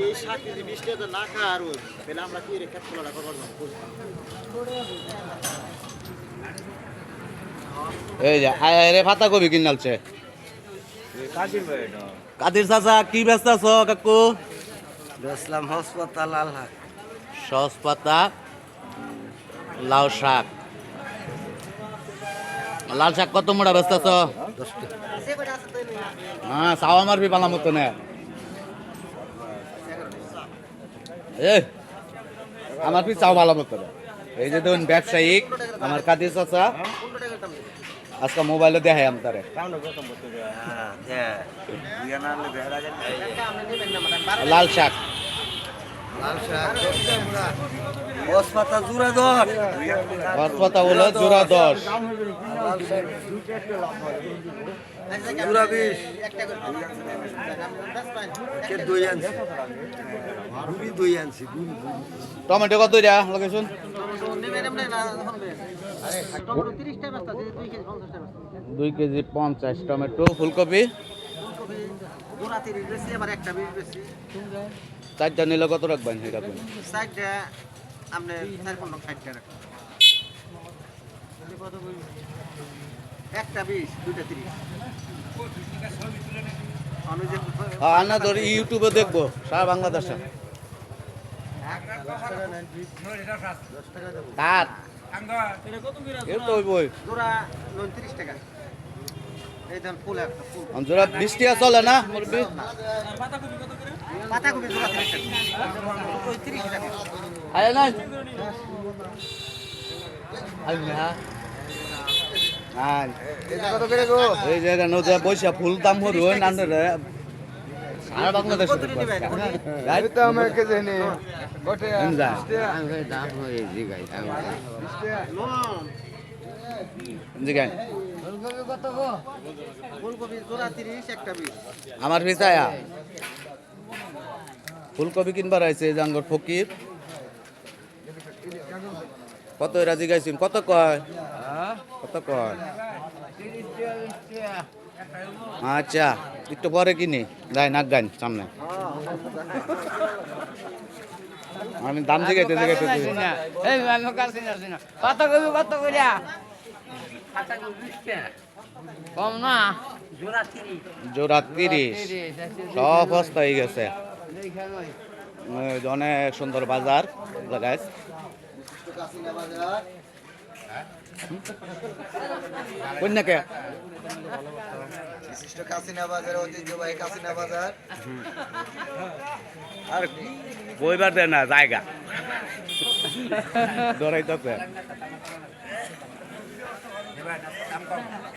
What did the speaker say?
এই শাক যদি 20 টাকা না খায় আর তাহলে আমরা কি রেখে খোলা করব এই যে আরে পাতাকপি কিনালছে কাদির চাচা কি ব্যস্ত আছো কাকু? বেসলাম হাসপাতাল লাল শাক সস পাতা লাউ শাক লাল শাক কত মোড়া ব্যস্ত আছো? 10 টাকা হ্যাঁ চাওয়া মারবি পালা মতো না আমার পি চাও ভালো মতো না এই যে দেখুন ব্যবসায়িক আমার কাদির চাচা আজকে মোবাইলে দেখাই আমি তারে লাল শাক লাল শাক 10 টাকা হাসপাতাল জোড়া 10 পাতা হলো জোড়া 10 জোড়া 20 কে দই আনছি দই আনছি টমেটো কত দিয়া লোকেশন 2 কেজি 50 টমেটো ফুলকপি চারটা নিলে কত রাখবেন সেটা আপনি আনা ধরি ইউটিউবে দেখবো সারা বাংলাদেশে কার জোড়া 20 টাকা চলে না মুরব্বি আরে না এই জায়গা নদী বৈশা ফুল দাম হরু নান্দরে সারা বাংলাদেশে আমার ভিসায়া ফুলকপি কিনবার আইছে জাঙ্গর ফকির কত রাজি গাইছেন কত কয় কত কয় আচ্ছা একটু পরে কিনি যাই নাক গান সামনে আমি দাম জিগাইতে জিগাইতে পাতাকপি কত করিয়া কম না জোড়া 30 সব সস্তা হয়ে গেছে অনেক সুন্দর বাজার গাইস কন্যাকে বিশিষ্ট কাসিনা বাজার ঐতিহ্যবাহী কাসিনা বাজার আর বইবার দেয় না জায়গা দৌড়াইতেছে